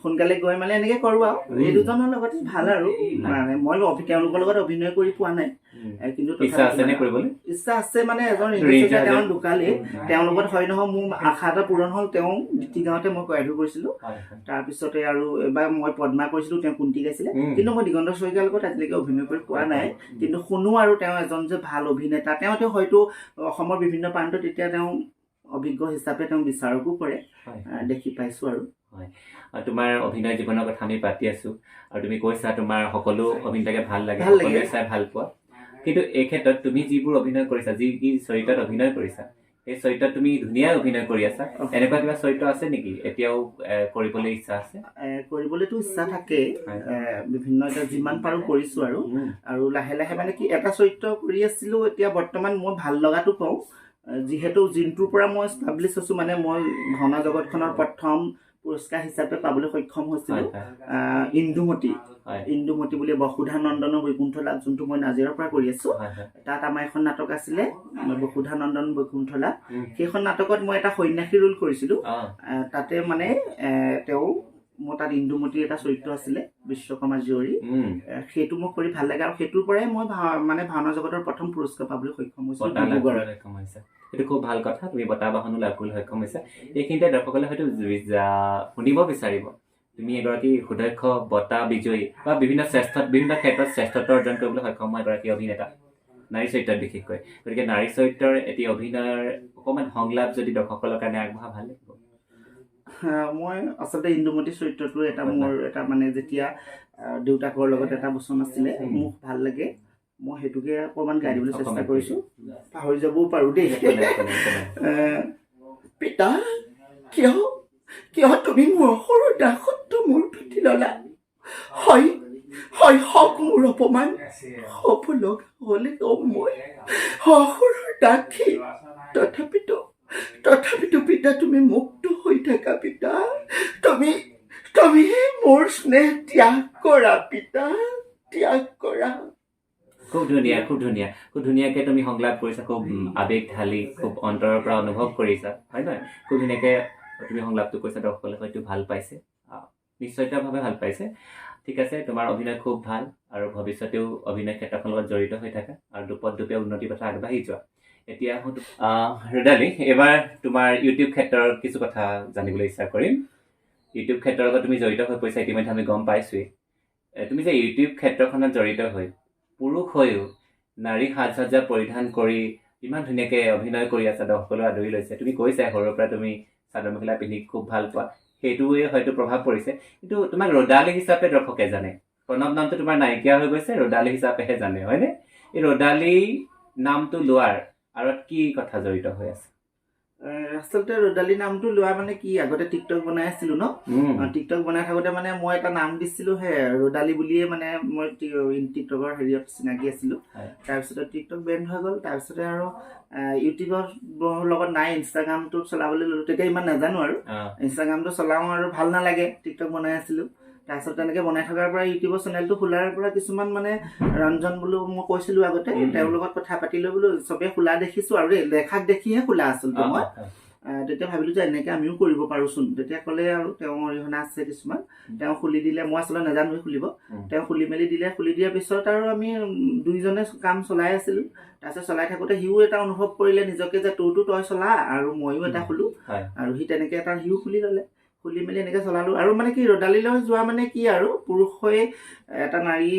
সোনকালে গৈ মানে এনেকে কৰো আৰু এই দুজনৰ লগতে ভাল আৰু মানে মই তেওঁলোকৰ লগত অভিনয় কৰি পোৱা নাই কিন্তু ইচ্ছা আছে মানে এজন তেওঁ ঢুকালে তেওঁৰ লগত হয় নহয় মোৰ আশা এটা পূৰণ হ'ল তেওঁ ডিটি গাঁৱতে মই কয়ধু কৰিছিলো তাৰপিছতে আৰু এবাৰ মই পদ্মা কৰিছিলো তেওঁ কুন্তি গাইছিলে কিন্তু মই দিগন্ত শইকীয়াৰ লগত আজিলৈকে অভিনয় কৰি পোৱা নাই কিন্তু শুনো আৰু তেওঁ এজন যে ভাল অভিনেতা তেওঁ হয়তো অসমৰ বিভিন্ন প্ৰান্তত এতিয়া তেওঁ অভিজ্ঞ হিচাপে তেওঁ বিচাৰকো কৰে দেখি পাইছো আৰু তোমাৰ অভিনয় জীৱনৰ কথা আমি পাতি আছো আৰু তুমি কৈছা তোমাৰ সকলো অভিনেতাকে ভাল লাগে সকলোৱে চাই ভাল পোৱা কিন্তু এই ক্ষেত্ৰত তুমি যিবোৰ অভিনয় কৰিছা যি চৰিত্ৰত অভিনয় কৰিছা এই চৰিত্ৰত তুমি ধুনীয়া অভিনয় কৰি আছা এনেকুৱা কিবা চৰিত্ৰ আছে নেকি এতিয়াও কৰিবলৈ ইচ্ছা আছে কৰিবলৈতো ইচ্ছা থাকে বিভিন্ন এতিয়া যিমান পাৰো কৰিছো আৰু লাহে লাহে মানে কি এটা চৰিত্ৰ কৰি আছিলো এতিয়া বৰ্তমান মই ভাল লগাটো পাওঁ যিহেতু জিনটোৰ পৰা মই এষ্টাব্লিছ হৈছো মানে মই ভাওনা জগতখনৰ প্ৰথম পুৰস্কাৰ হিচাপে পাবলৈ সক্ষম হৈছিলো ইন্দুমতী বুলি বসুধা নন্দনৰ বৈকুণ্ঠলা যোনটো মই নাজিৰৰ পৰা কৰি আছো তাত আমাৰ এখন নাটক আছিলে বসুধা নন্দন বৈকুণ্ঠলা সেইখন নাটকত মই এটা সন্যাসী ৰোল কৰিছিলো তাতে মানে মোৰ তাত ইন্দুমতীৰ এটা চৰিত্ৰ আছিলে বিশ্বকৰ্মা জীয়ৰী সেইটো মই কৰি ভাল লাগে আৰু সেইটোৰ পৰাই মই মানে ভাওনা জগতৰ প্ৰথম পুৰস্কাৰ পাবলৈ সক্ষম হৈছিলো এইটো খুব ভাল কথা তুমি বঁটা বাহনো লাভ কৰিবলৈ সক্ষম হৈছা এইখিনিতে দৰ্শকসকলে হয়তো শুনিব বিচাৰিব তুমি এগৰাকী সুদক্ষ বঁটা বিজয়ী বা বিভিন্ন ক্ষেত্ৰত শ্ৰেষ্ঠত্ব অৰ্জন কৰিবলৈ সক্ষম হোৱা এগৰাকী অভিনেতা নাৰী চৰিত্ৰত বিশেষকৈ গতিকে নাৰী চৰিত্ৰৰ এটি অভিনয়ৰ অকণমান সংলাপ যদি দৰ্শকসকলৰ কাৰণে আগবঢ়া ভাল লাগিব মই আচলতে ইন্দুমতী চৰিত্ৰটো মোৰ এটা মানে যেতিয়া দেউতাকৰ লগত এটা বচন আছিলে মোক ভাল লাগে মই সেইটোকে অকণমান গাই দিবলৈ চেষ্টা কৰিছো পাহৰি যাবও পাৰো দেই পিতা কিয় তুমি মোৰ সৰু দাসত্ব মোৰ পিঠি ললা হয় হক মোৰ অপমান হ'ব লগা হলে মই সৰু দাসী তথাপিতো পিতা তুমি মুক্ত হৈ থাকা পিতা তুমি মোৰ স্নেহ ত্যাগ কৰা পিতা ত্যাগ কৰা খুব ধুনীয়াকে তুমি সংলাপ কৰিছা খুব আবেগ ঢালি খুব অন্তৰৰ পৰা অনুভৱ কৰিছা হয় নহয় খুব ধুনীয়াকে তুমি সংলাপটো কৈছা দৰ্শকসকলে হয়তো ভাল পাইছে নিশ্চয়তাভাৱে ভাল পাইছে ঠিক আছে তোমাৰ অভিনয় খুব ভাল আৰু ভৱিষ্যতেও অভিনয় ক্ষেত্ৰখনৰ লগত জড়িত হৈ থাকা আৰু দুপে উন্নতিৰ কথা আগবাঢ়ি যোৱা এতিয়া ৰদালি এবাৰ তোমাৰ ইউটিউব ক্ষেত্ৰৰ কিছু কথা জানিবলৈ ইচ্ছা কৰিম ইউটিউব ক্ষেত্ৰৰ লগত তুমি জড়িত হৈ পৰিছা ইতিমধ্যে আমি গম পাইছোৱেই তুমি যে ইউটিউব ক্ষেত্ৰখনত জড়িত হৈ পুৰুষ হৈও নাৰী সাজ সজ্জা পৰিধান কৰি ইমান ধুনীয়াকৈ অভিনয় কৰি আছা দৰ্শকলৈ আদৰি লৈছে তুমি কৈছা সৰুৰ পৰা তুমি চাদৰ মেখেলা পিন্ধি খুব ভাল পোৱা সেইটোৱে হয়তো প্ৰভাৱ পৰিছে কিন্তু তোমাক ৰদালি হিচাপে দৰ্শকে জানে প্ৰণৱ নামটো তোমাৰ নাইকিয়া হৈ গৈছে ৰদালি হিচাপেহে জানে হয়নে এই ৰদালি নামটো লোৱাৰ আৰু কি কথা জড়িত হৈ আছে আচলতে ৰদালি নামটো লোৱা মানে কি আগতে টিকটক বনাই আছিলো ন টিকটক বনাই থাকোতে মানে মই এটা নাম দিছিলো ৰদালি বুলিয়ে মানে মই টিকটকৰ হেৰিয়ত চিনাকি আছিলো তাৰপিছতে টিকটক বেণ্ড হৈ গ'ল তাৰপিছতে আৰু ইউটিউবৰ লগত নাই ইনষ্টাগ্ৰামটো চলাবলৈ ললো তেতিয়া ইমান নাজানো আৰু ইনষ্টাগ্ৰামটো চলাওঁ আৰু ভাল নালাগে টিকটক বনাই আছিলো তাৰপিছত তেনেকে বনাই থকাৰ পৰা ইউটিউবৰ চেনেলটো খোলাৰ পৰা কিছুমান মানে ৰঞ্জন বোলো মই কৈছিলো আগতে তেওঁৰ লগত কথা পাতিলো বোলো চবে খোলা দেখিছো আৰু দেখাক দেখিহে খোলা আচলতে মই তেতিয়া ভাবিলো যে এনেকে আমিও কৰিব পাৰোচোন তেতিয়া ক'লে আৰু তেওঁ অৰিহণা আছে কিছুমান তেওঁ খুলি দিলে মই আচলতে নাজানোৱে খুলিব তেওঁ খুলি মেলি দিলে খুলি দিয়াৰ পিছত আৰু আমি দুইজনে কাম চলাই আছিলো তাৰপিছত চলাই থাকোতে সিও এটা অনুভৱ কৰিলে নিজকে যে তোৰটো তই চলা আৰু ময়ো এটা খোলো আৰু সি তেনেকে এটা সিও খুলি ল'লে খুলি মেলি এনেকৈ চলালোঁ আৰু মানে কি ৰদালিলৈ যোৱা মানে কি আৰু পুৰুষ হৈ এটা নাৰী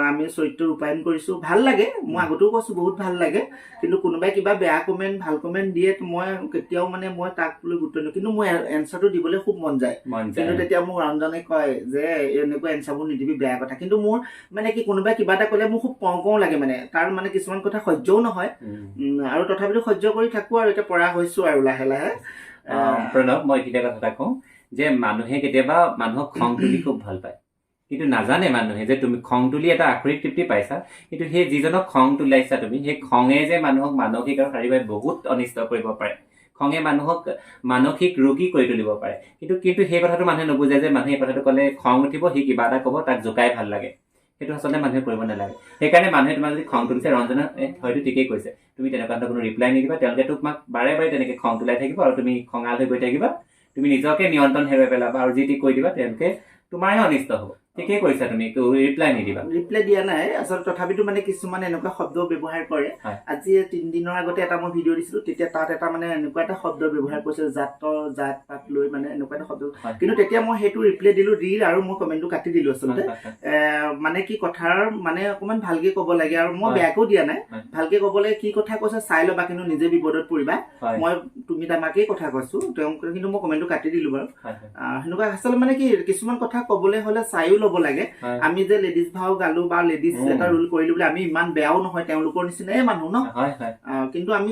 আমি চৰিত্ৰ ৰূপায়ণ কৰিছোঁ ভাল লাগে মই আগতেও কৈছোঁ বহুত ভাল লাগে কিন্তু কোনোবাই কিবা বেয়া কমেণ্ট ভাল কমেণ্ট দিয়ে মই কেতিয়াও মানে মই তাক লৈ গুৰুত্ব দিওঁ কিন্তু মই এনচাৰটো দিবলৈ খুব মন যায় কিন্তু তেতিয়া মোক ৰঞ্জনে কয় যে এনেকুৱা এনচাৰবোৰ নিদিবি বেয়া কথা কিন্তু মোৰ মানে কি কোনোবাই কিবা এটা ক'লে মোৰ খুব কওঁ লাগে মানে তাৰ মানে কিছুমান কথা সহ্যও নহয় আৰু তথাপিতো সহ্য কৰি থাকোঁ আৰু এতিয়া পৰা হৈছোঁ আৰু লাহে লাহে প্ৰণৱ মই এতিয়া কথা এটা কওঁ যে মানুহে কেতিয়াবা মানুহক খং তুলি খুব ভাল পায় কিন্তু নাজানে মানুহে যে তুমি খং তুলি এটা আক্ষৰিক তৃপ্তি পাইছা কিন্তু সেই যিজনক খং তুলাইছা তুমি সেই খঙে যে মানুহক মানসিক আৰু শাৰীৰিক বহুত অনিষ্ট কৰিব পাৰে খঙে মানুহক মানসিক ৰোগী কৰি তুলিব পাৰে কিন্তু সেই কথাটো মানুহে নুবুজে যে মানুহে এই কথাটো ক'লে খং উঠিব সি কিবা এটা ক'ব তাক জোকাই ভাল লাগে সেইটো আচলতে মানুহে কৰিব নালাগে সেইকাৰণে মানুহে তোমাৰ যদি খং তুলিছে ৰঞ্জনা হয়তো ঠিকেই কৈছে তুমি তেনেকুৱা কোনো ৰিপ্লাই নিদিবা তেওঁলোকে তোমাক বাৰে বাৰে তেনেকৈ খং তুলাই থাকিব আৰু তুমি খঙাল হৈ গৈ থাকিবা তুমি নিজকে নিয়ন্ত্ৰণ হেৰুৱাই পেলাবা আৰু যি টি কৈ দিবা তেওঁলোকে তোমাৰহে অনিষ্ট হ'ব ঠিকেই কৈছা তুমি ৰিপ্লাই নিদিবা ৰিপ্লাই দিয়া নাই আচলতে তথাপিতো মানে কিছুমান এনেকুৱা শব্দ ব্যৱহাৰ কৰে আজি 3 দিনৰ আগতে এটা মই ভিডিঅ' দিছিলোঁ তেতিয়া তাত এটা মানে এনেকুৱা এটা শব্দ ব্যৱহাৰ কৰিছে জাত পাত লৈ মানে এনেকুৱা এটা শব্দ কিন্তু তেতিয়া মই সেইটো ৰিপ্লাই দিলোঁ আৰু মই কমেণ্টটো কাটি দিলোঁ আচলতে মানে কি কথাৰ মানে অকণমান ভালকে ক'ব লাগে আৰু মই বেয়াকেও দিয়া নাই ভালকে ক'বলৈ কি কথা কৈছে চাই ল'বা কিন্তু নিজে বিপদত পৰিবা মই তুমি তামাকেই কথা কৈছোঁ তেওঁক কিন্তু মই কমেণ্টটো কাটি দিলোঁ বাৰু সেনেকুৱা আচলতে মানে কি কিছুমান কথা ক'বলৈ হ'লে চাইও ল'ব লাগে আমি যে লেডিজ ভাও গালো বা লেডিজ এটা ৰোল কৰিলো বুলি আমি ইমান বেয়াও নহয় তেওঁলোকৰ নিচিনাই মানুহ ন কিন্তু আমি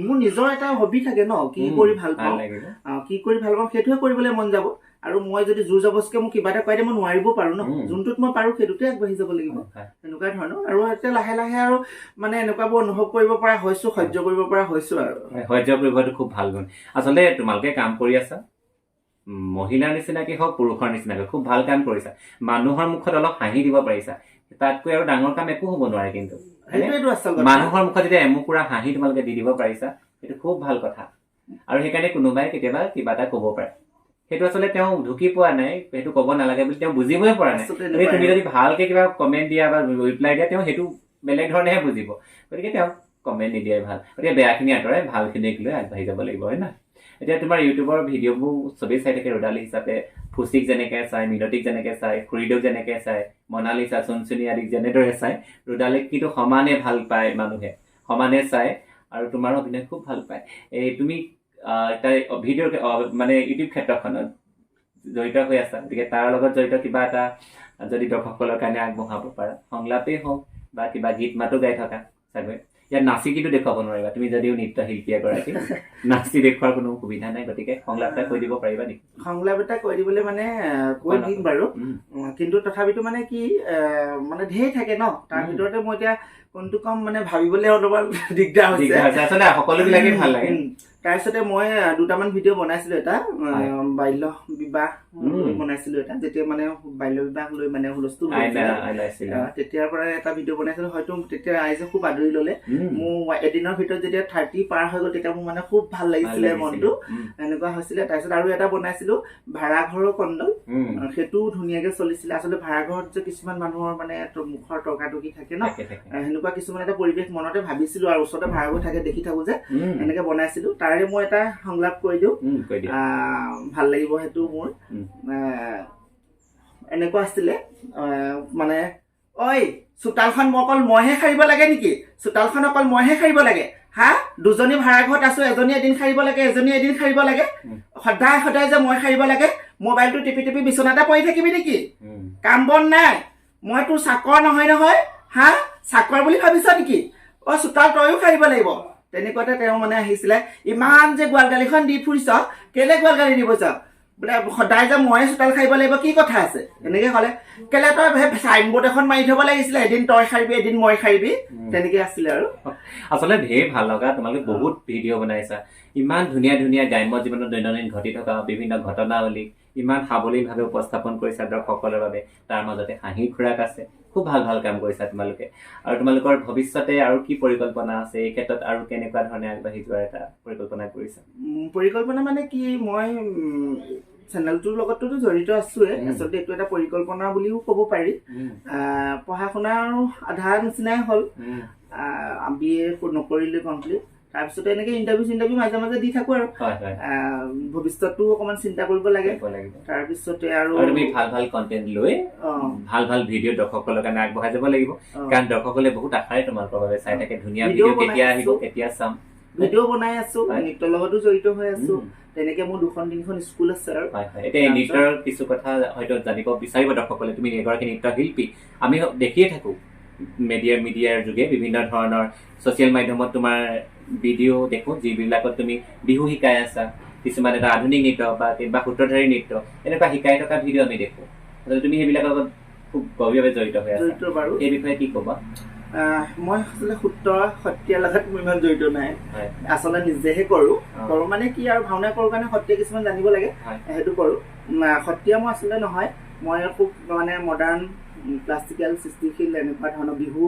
মোৰ নিজৰ এটা হবি থাকে ন কি কৰি ভাল পাওঁ সেইটোৱে কৰিবলৈ মন যাব আৰু মই যদি জোৰ জবৰদস্তিকে মোক কিবা এটা কয় মই নোৱাৰিব পাৰো ন যোনটোত মই পাৰো সেইটোতে আগবাঢ়ি যাব লাগিব এনেকুৱা ধৰণৰ আৰু এতিয়া লাহে লাহে আৰু মানে এনেকুৱাবোৰ অনুভৱ কৰিব পৰা হৈছো সহ্য কৰিব পৰা হৈছো আৰু সহ্য কৰিবটো খুব ভাল গুণ আচলতে তোমালোকে কাম কৰি আছা মহিলাৰ নিচিনাকে হওক পুৰুষৰ নিচিনাকে খুব ভাল কাম কৰিছা মানুহৰ মুখত অলপ হাঁহি দিব পাৰিছা তাতকৈ আৰু ডাঙৰ কাম একো হ'ব নোৱাৰে কিন্তু মানুহৰ মুখত যেতিয়া এমুকুৰা হাঁহি তোমালোকে দি দিব পাৰিছা সেইটো খুব ভাল কথা আৰু সেইকাৰণে কোনোবাই কেতিয়াবা কিবা এটা ক'ব পাৰে সেইটো আচলতে তেওঁ ঢুকি পোৱা নাই সেইটো ক'ব নালাগে বুলি তেওঁ বুজিবই পৰা নাই তুমি যদি ভালকে কিবা কমেণ্ট দিয়া বা ৰিপ্লাই দিয়া তেওঁ সেইটো বেলেগ ধৰণেহে বুজিব গতিকে তেওঁ কমেণ্ট নিদিয়াই ভাল গতিকে বেয়াখিনি আঁতৰাই ভালখিনিক লৈ আগবাঢ়ি যাব লাগিব হয় না এতিয়া তোমাৰ ইউটিউবৰ ভিডিঅ'বোৰ চবেই চাই থাকে ৰদালি হিচাপে ফুচিক যেনেকৈ চায় মিনতিক যেনেকৈ চায় খুৰীদক যেনেকৈ চায় মনালিছা চুনচুনি আদিক যেনেদৰে চায় ৰদালিক কিন্তু সমানে ভাল পায় মানুহে সমানে চায় আৰু তোমাৰ অভিনয় খুব ভাল পায় এই তুমি তাই ভিডিঅ'ৰ মানে ইউটিউব ক্ষেত্ৰখনত জড়িত হৈ আছা গতিকে তাৰ লগত জড়িত কিবা এটা যদি দৰ্শকসকলৰ কাৰণে আগবঢ়াব পাৰা সংলাপেই হওক বা কিবা গীত মাতো গাই থকা চাগৈ ইয়াত নাচি কিন্তু দেখুৱাব নোৱাৰিবা তুমি যদিও নৃত্য শিল্পী এগৰাকী নাচি দেখুৱাৰ কোনো সুবিধা নাই গতিকে সংলাপ এটা কৈ দিব পাৰিবা নেকি সংলাপ এটা কৈ দিবলৈ মানে কৈ দিম বাৰু কিন্তু তথাপিতো মানে কি মানে ঢেৰ থাকে ন তাৰ ভিতৰতে মই এতিয়া কোনটো কম মানে ভাবিবলৈ অলপমান দিগদাৰ হৈছে আচলতে সকলোবিলাকেই ভাল লাগে তাৰপিছতে মই 2টামান ভিডিঅ' বনাইছিলো এটা বাল্য বিবাহ বনাইছিলো এটা যেতিয়া মানে বাল্য বিবাহ লৈ মানে হুলস্থুল তেতিয়াৰ পৰা এটা ভিডিঅ' বনাইছিলো হয়তো তেতিয়া ৰাইজে খুব আদৰি ললে মোৰ এদিনৰ ভিতৰত যেতিয়া 30 পাৰ হৈ গ'ল তেতিয়া মোৰ মানে খুব ভাল লাগিছিলে মনটো এনেকুৱা হৈছিলে তাৰপিছত আৰু এটা বনাইছিলো ভাড়াঘৰৰ কণ্ডল সেইটো ধুনীয়াকে চলিছিলে আচলতে ভাড়াঘৰত যে কিছুমান মানুহৰ মানে মুখৰ তৰ্কাতৰ্কি থাকে ন সেনেকুৱা কিছুমান এটা পৰিৱেশ মনতে ভাবিছিলো আৰু ওচৰতে ভাড়াঘৰ থাকে দেখি থাকো যে এনেকে বনাইছিলো তাৰে মই এটা সংলাপ কৈ দিওঁ ভাল লাগিব সেইটো মোৰ এনেকুৱা আছিলে মানে ঐ চোতালখন অকল মইহে সাৰিব লাগে নেকি চোতালখন অকল মইহে সাৰিব লাগে হা দুজনী ভাড়াঘৰত আছো এজনী এদিন সাৰিব লাগে এজনী এদিন সাৰিব লাগে সদায় সদায় যে মই সাৰিব লাগে মোবাইলটো টিপি টিপি বিচনাতে পৰি থাকিবি নেকি কাম বন নাই মই তোৰ চাকৰ নহয় হা চাকৰ বুলি ভাবিছ নেকি চোতাল তয়ো সাৰিব লাগিব তেনেকুৱাতে তেওঁ মানে আহিছিলে ইমান যে গোৱালগালিখন দি ফুৰিছ কেলে গোৱালগালি দিবছ বোলে সদায় যে মই চোতাল সাৰিব লাগিব কি কথা আছে এনেকে ক'লে কেলে তই চাইনবোৰ্ড এখন মাৰি থ'ব লাগিছিলে এদিন তই সাৰিবি এদিন মই সাৰিবি তেনেকে আছিলে আৰু আচলতে ঢেৰ ভাল লগা তোমালোকে বহুত ভিডিঅ' বনাইছা ইমান ধুনীয়া ধুনীয়া গ্ৰাম্য জীৱনত দৈনন্দিন ঘটি থকা বিভিন্ন ঘটনাৱলী ইমান সাৱলীলভাৱে উপস্থাপন কৰিছা দৰ্শকসকলৰ বাবে তাৰ মাজতে হাঁহিৰ খোৰাক আছে খুব ভাল ভাল কাম কৰিছা তোমালোকে আৰু তোমালোকৰ ভৱিষ্যতে আৰু কি পৰিকল্পনা আছে এই ক্ষেত্ৰত আৰু কেনেকুৱা ধৰণে আগবাঢ়ি যোৱাৰ এটা পৰিকল্পনা কৰিছা পৰিকল্পনা মানে কি মই চেনেলটোৰ লগততো জড়িত আছোৱে আচলতে এইটো এটা পৰিকল্পনা বুলিও ক'ব পাৰি পঢ়া শুনা আৰু আধা নিচিনাই হ'ল BA নকৰিলে কমপ্লিট তাৰপিছতে এনেকৈ ইণ্টাৰভিউ মাজে মাজে দি থাকোঁ আৰু ভৱিষ্যতটো অকণমান চিন্তা কৰিব লাগে। তাৰপিছতে আৰু তুমি ভাল ভাল কণ্টেণ্ট লৈ ভাল ভাল ভিডিঅ' দৰ্শকসকলৰ কাৰণে আগবঢ়াই যাব লাগিব, কাৰণ দৰ্শকসকলে বহুত আশাৰে তোমালোকৰ বাবে চাই থাকে। ধুনীয়া ভিডিঅ' কেতিয়া আহিব, কেতিয়া চাম। ভিডিঅ' বনাই আছো, নৃত্যৰ লগতো জড়িত হৈ আছো। তেনেকে মোৰ 2-3খন স্কুল আছে আৰু এতিয়া নৃত্যৰ কিছু কথা হয়তো জানিব বিচাৰিব দৰ্শকসকলে। তুমি এগৰাকী নৃত্যশিল্পী, আমি দেখিয়ে থাকো মিডিয়াৰ যোগে বিভিন্ন ধৰণৰ ছ'চিয়েল মাধ্যমত তোমাৰ ভিডিঅ' দেখো, যিবিলাকত তুমি বিহু শিকাই আছা, কিছুমান এটা আধুনিক নৃত্য বা সূত্ৰধাৰী নৃত্য এনেকুৱা শিকাই থকা ভিডিঅ' আমি দেখো। তুমি সেইবিলাকৰ লগত খুব গভীৰভাৱে জড়িত হৈ আছা, এই বিষয়ে কি ক'বা? মই আচলতে সত্ৰীয়াৰ লগত মোৰ ইমান জড়িত নাই, আচলতে নিজেহে কৰো মানে কি আৰু ভাওনা কৰোঁ কাৰণে সত্ৰীয়া কিছুমান জানিব লাগে, সেইটো কৰো। সত্ৰীয়া মই আচলতে নহয়, মই খুব মানে মডাৰ্ণ ক্লাছিকেল সৃষ্টিশীল এনেকুৱা ধৰণৰ বিহু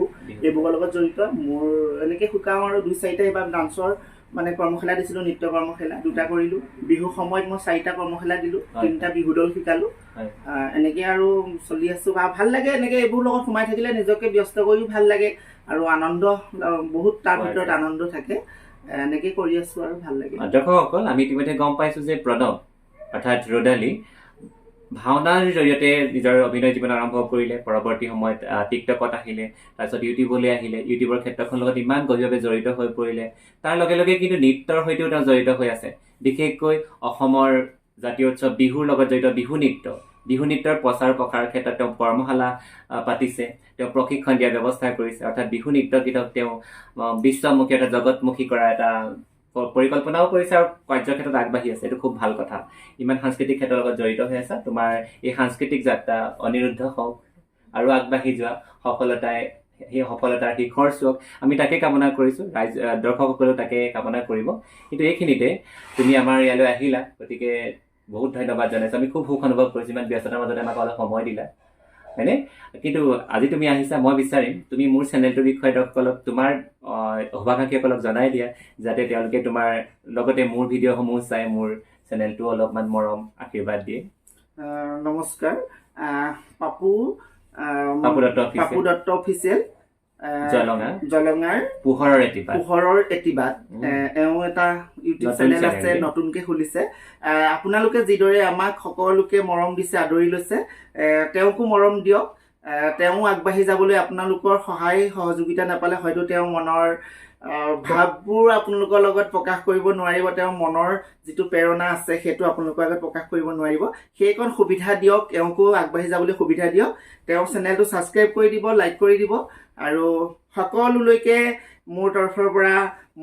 এইবোৰৰ লগত জড়িত। মোৰ এনেকৈ শিকাওঁ আৰু 2-4টা এইবাৰ ডান্সৰ মানে কৰ্মশালা দিছিলোঁ, নৃত্য কৰ্মশালা 2টা কৰিলোঁ। বিহু সময়ত মই 4টা কৰ্মশালা দিলোঁ, 3টা বিহু দল শিকালোঁ। এনেকৈ আৰু চলি আছোঁ। ভাল লাগে এনেকৈ এইবোৰ লগত সোমাই থাকিলে, নিজকে ব্যস্ত কৰিও ভাল লাগে আৰু আনন্দ বহুত, তাৰ ভিতৰত আনন্দ থাকে। এনেকৈ কৰি আছোঁ আৰু ভাল লাগে। দৰ্শকসকল, আমি ইতিমধ্যে গম পাইছোঁ যে প্ৰণৱ অৰ্থাৎ ৰ'দালি ভাওনাৰ জৰিয়তে নিজৰ অভিনয় জীৱন আৰম্ভ কৰিলে। পৰৱৰ্তী সময়ত টিকটকত আহিলে, তাৰপিছত ইউটিউবলৈ আহিলে। ইউটিউবৰ ক্ষেত্ৰখনৰ লগত ইমান গভীৰভাৱে জড়িত হৈ পৰিলে। তাৰ লগে লগে কিন্তু নৃত্যৰ সৈতেও তেওঁ জড়িত হৈ আছে, বিশেষকৈ অসমৰ জাতীয় উৎসৱ বিহুৰ লগত জড়িত বিহু নৃত্যৰ প্ৰচাৰ প্ৰসাৰৰ ক্ষেত্ৰত তেওঁ কৰ্মশালা পাতিছে, তেওঁ প্ৰশিক্ষণ দিয়াৰ ব্যৱস্থা কৰিছে। অৰ্থাৎ বিহু নৃত্যকেইটাক তেওঁ বিশ্বমুখী অৰ্থাৎ জগতমুখী কৰা এটা পৰিকল্পনাও কৰিছে আৰু কাৰ্যক্ষেত্ৰত আগবাঢ়ি আছে। এইটো খুব ভাল কথা। ইমান সাংস্কৃতিক ক্ষেত্ৰৰ লগত জড়িত হৈ আছা, তোমাৰ এই সাংস্কৃতিক যাত্ৰা অনিৰুদ্ধ হওক আৰু আগবাঢ়ি যোৱা, সেই সফলতাৰ শিখৰ চোৱক, আমি তাকে কামনা কৰিছোঁ। দৰ্শকসকলেও তাকে কামনা কৰিব। কিন্তু এইখিনিতে তুমি আমাৰ ইয়ালৈ আহিলা, গতিকে বহুত ধন্যবাদ জনাইছোঁ। আমি খুব সুখ অনুভৱ কৰিছোঁ, ইমান ব্যস্ততাৰ মাজতে আমাক অলপ সময় দিলা, হয়নে? কিন্তু আজি তুমি আহিছা, মই বিচাৰিম তুমি মোৰ চেনেলটোৰ বিষয়ে দৰ্শকসকলক, তোমাৰ শুভাকাংক্ষীসকলক জনাই দিয়া, যাতে তেওঁলোকে তোমাৰ লগতে মোৰ ভিডিঅ'সমূহ চাই মোৰ চেনেলটো অলপমান মৰম আশীৰ্বাদ দিয়ে। নমস্কাৰ, পাপু দত্ত অফিচিয়েল, জলঙাৰ পোহৰৰ এটিবাদ। এওঁ এটা ইউটিউব চেনেল আছে, নতুনকে খুলিছে। আপোনালোকে যিদৰে আমাক সকলোকে মৰম দিছে, আদৰি লৈছে, তেওঁকো মৰম দিয়ক। তেওঁ আগবাঢ়ি যাবলৈ আপোনালোকৰ সহায় সহযোগিতা নাপালে হয়তো তেওঁৰ মনৰ ভাৱবোৰ আপোনালোকৰ লগত প্ৰকাশ কৰিব নোৱাৰিব। তেওঁৰ মনৰ যিটো প্ৰেৰণা আছে সেইটো আপোনালোকৰ আগত প্ৰকাশ কৰিব নোৱাৰিব। সেইকণ সুবিধা দিয়ক, তেওঁকো আগবাঢ়ি যাবলৈ সুবিধা দিয়ক। তেওঁৰ চেনেলটো ছাবস্ক্ৰাইব কৰি দিব, লাইক কৰি দিব, আৰু সকলোলৈকে মোৰ তৰফৰ পৰা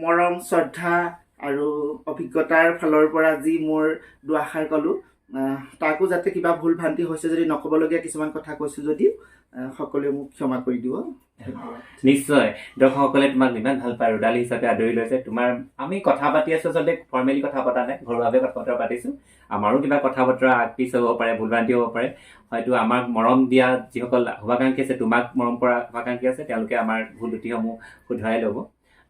মৰম, শ্ৰদ্ধা আৰু অভিজ্ঞতাৰ ফালৰ পৰা যি মোৰ দুআষাৰ ক'লোঁ, তাকো যাতে কিবা ভুল ভ্ৰান্তি হৈছে যদি, নক'বলগীয়া কিছুমান কথা কৈছোঁ যদিও, সকলোৱে মোক ক্ষমা কৰি দিব। নিশ্চয়, দৰ্শকসকলে তোমাক ইমান ভাল পায়, ৰ'দালি হিচাপে আদৰি লৈছে। আমি কথা পাতি আছোঁ আচলতে ফৰ্মেলি কথা পতা নাই, ঘৰুৱাভাৱে কথা বতৰা পাতিছোঁ। আমাৰো কিবা কথা বতৰা আগপিছ হ'ব পাৰে, ভুল ভ্ৰান্তি হ'ব পাৰে। হয়তো আমাক মৰম দিয়া যিসকল শুভাকাংক্ষী আছে, তোমাক মৰম কৰা শুভাকাংক্ষী আছে, তেওঁলোকে আমাৰ ভুল ত্ৰুটিসমূহ শুধৰাই ল'ব।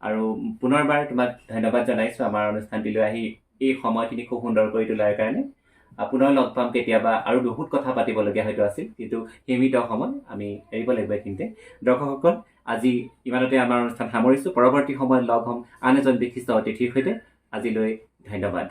আৰু পুনৰবাৰ তোমাক ধন্যবাদ জনাইছোঁ আমাৰ অনুষ্ঠানটিলৈ আহি এই সময়খিনি খুব সুন্দৰ কৰি তোলাৰ কাৰণে। পুনৰ লগ পাম কেতিয়াবা, আৰু বহুত কথা পাতিবলগীয়া হয়তো আছিল, কিন্তু সীমিত সময় আমি এৰিব লাগিব এইখিনিতে। দৰ্শকসকল, আজি ইমানতে আমাৰ অনুষ্ঠান সামৰিছোঁ। পৰৱৰ্তী সময়ত লগ হ'ম আন এজন বিশিষ্ট অতিথিৰ সৈতে। আজিলৈ ধন্যবাদ।